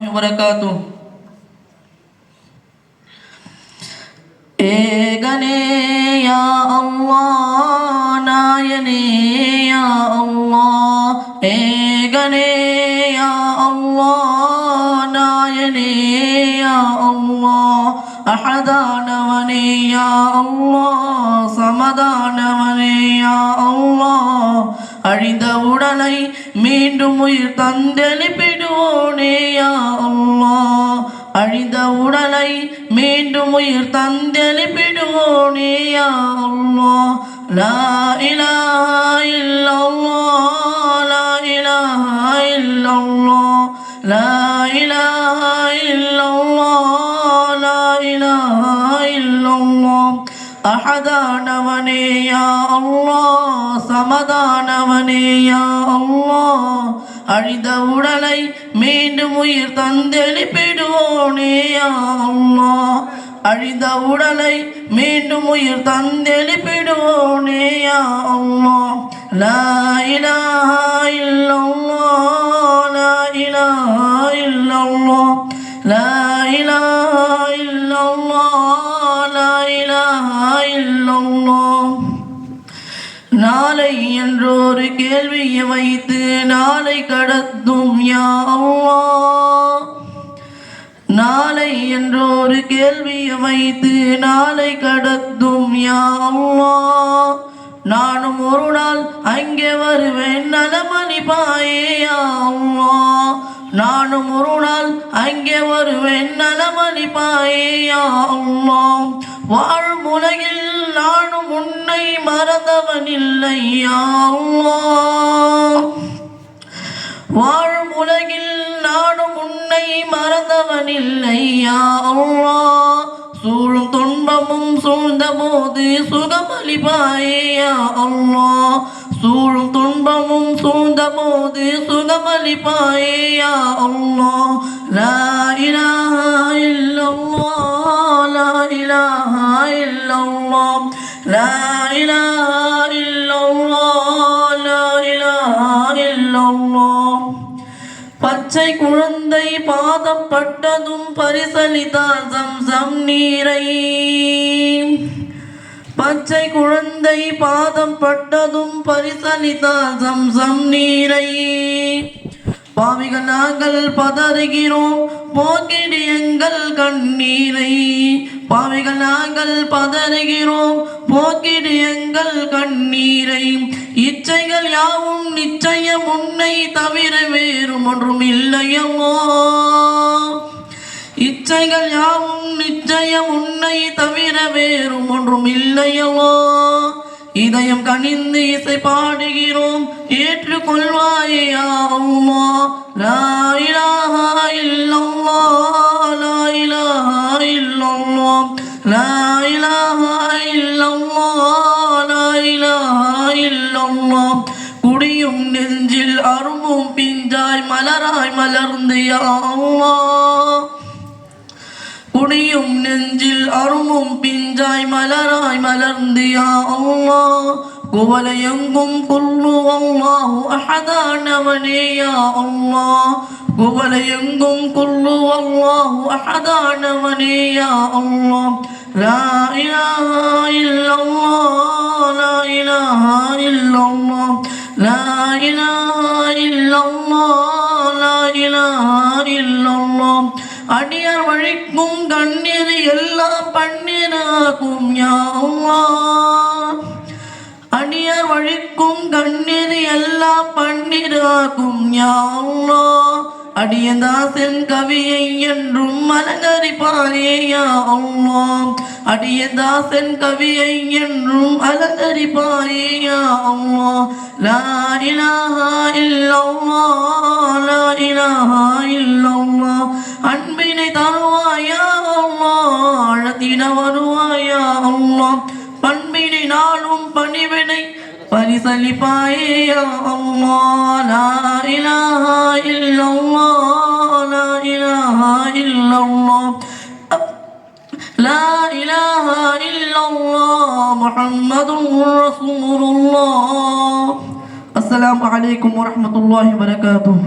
वबरकातुह ஏகனே யா அல்லாஹ் நாயனே யா அல்லாஹ் ஏகனே யா அல்லாஹ் நாயனே யா அல்லாஹ் அஹதானவனே யா அல்லாஹ் சமதானவனே யா அல்லாஹ் அழிந்த உடலை மீண்டும் உயிர் தந்தெழுப்பிடுவோனே யா அல்லாஹ் அழிந்த உடலை மீண்டும் உயிர் தந்தெழுப்பிடுவோனே யா அல்லாஹ் லா இலாஹா இல்லல்லாஹ் லா இலாஹா இல்லல்லாஹ் லா இலாஹா இல்லல்லாஹ் லா இலாஹா இல்லல்லாஹ் அஹதானவனே யா அல்லாஹ் சமதானவனே யா அல்லாஹ் அழிந்த உடலை மீண்டும் உயிர் தந்தெழுப்பிடுவோனே யா அல்லாஹ் அழிந்த உடலை மீண்டும் உயிர் தந்தெழுப்பிடுவோனே யா அல்லாஹ் லா இலாஹா இல்லல்லாஹ் லா இலாஹா இல்லல்லாஹ் லா இலாஹா இல்லல்லாஹ் லா இலாஹா இல்லல்லாஹ் நாளை என்றொரு கேள்வியை வைத்து நாளை கடத்தும் யா அல்லாஹ் நாளை என்றொரு கேள்வியை வைத்து நாளை கடத்தும் யா அல்லாஹ் நானும் ஒரு நாள் அங்கே வருவேன் நலமணிப்பாயே யா அல்லாஹ் நானும் ஒரு நாள் அங்கே வருவேன் நலமணிப்பாயே யா அல்லாஹ் வாழும் உலகில் நானும் உன்னை மறந்தவன் இல்லை யா அல்லாஹ் வாழும் உலகில் நானும் உன்னை மறந்தவன் இல்லை யா அல்லாஹ் சூழும் துன்பமும் சூழ்ந்த போது சுகமளிப்பாயே யா அல்லாஹ் சூழும் துன்பமும் சூழ்ந்த போது சுகமளிப்பாயே யா அல்லாஹ் லா இலாஹா இல்லல்லாஹ் லா இலாஹா இல்லல்லாஹ் லா இலாஹா இல்லல்லாஹ் லா இலாஹா இல்லல்லாஹ் பச்சை குழந்தை பாதம் பட்டதும் பரிசளித்தால் சம்சம் நீரை பச்சை குழந்தை பாதம் பட்டதும் பரிசளித்தால் சம்சம் நீரை பாவிகள் நாங்கள் பதறுகிறோம் போக்கிடு எங்கள் கண்ணீரை பாவிகள் நாங்கள் பதறுகிறோம் போக்கிடு எங்கள் கண்ணீரை இச்சைகள் யாவும் நிச்சயம் உன்னை தவிர வேறும் ஒன்றும் இல்லையமோ இச்சைகள் யாவும் நிச்சயம் உன்னை தவிர வேறும் ஒன்றும் இல்லையமோ இதயம் கனிந்து இசை பாடுகிறோம் ஏற்றுக்கொள்வாயே யா அல்லாஹ் லா இலாஹா இல்லல்லாஹ் லா இலாஹா இல்லல்லாஹ் லா இலாஹா இல்லல்லாஹ் லா இலாஹா இல்லல்லாஹ் குடியும் நெஞ்சில் அரும்பும் பிஞ்சாய் மலராய் மலர்ந்து யா அல்லாஹ் குடியும் நெஞ்சில் அரும்பும் பிஞ்சாய் மலராய் மலர்ந்து யா அல்லாஹ் குவலையெங்கும் குல்லு அல்லாஹு அஹதானவனே யா அல்லாஹ் குவலையெங்கும் குல்லு அல்லாஹு அஹதானவனே யா அல்லாஹ் லா இலாஹா இல்லல்லாஹ் லா இலாஹா இல்லல்லாஹ் லா இலாஹா இல்லல்லாஹ் லா இலாஹா இல்லல்லாஹ் அடியார் வழிக்கும் கண்ணீர் எல்லாம் பன்னீராகும் யா அல்லாஹ் அடியார் வழிக்கும் கண்ணீர் எல்லாம் பன்னீராகும் யா அல்லாஹ் அடியதாசன் கவியை என்றும் அலங்கரிப்பாயே யா அல்லாஹ் அடியதாசன் கவியை என்றும் அலங்கரிப்பாயே யா அல்லாஹ் லா இலாஹா இல்லல்லாஹ் லா இலாஹா இல்லல்லாஹ் அன்பினை தருவாயா அல்லாஹ் அழத்தின வருவாயா அல்லாஹ் பண்பினை நாளும் பணிவினை பரிசளிப்பாயே யா அல்லாஹ் லா இலாஹா இல்லல்லாஹ் லா இலாஹா இல்லல்லாஹ் லா இலாஹா இல்லல்லாஹ் முஹம்மதுர் ரசூலுல்லாஹ். அஸ்ஸலாமு அலைக்கும் வரஹ்மத்துல்லாஹி வபரகாத்துஹு.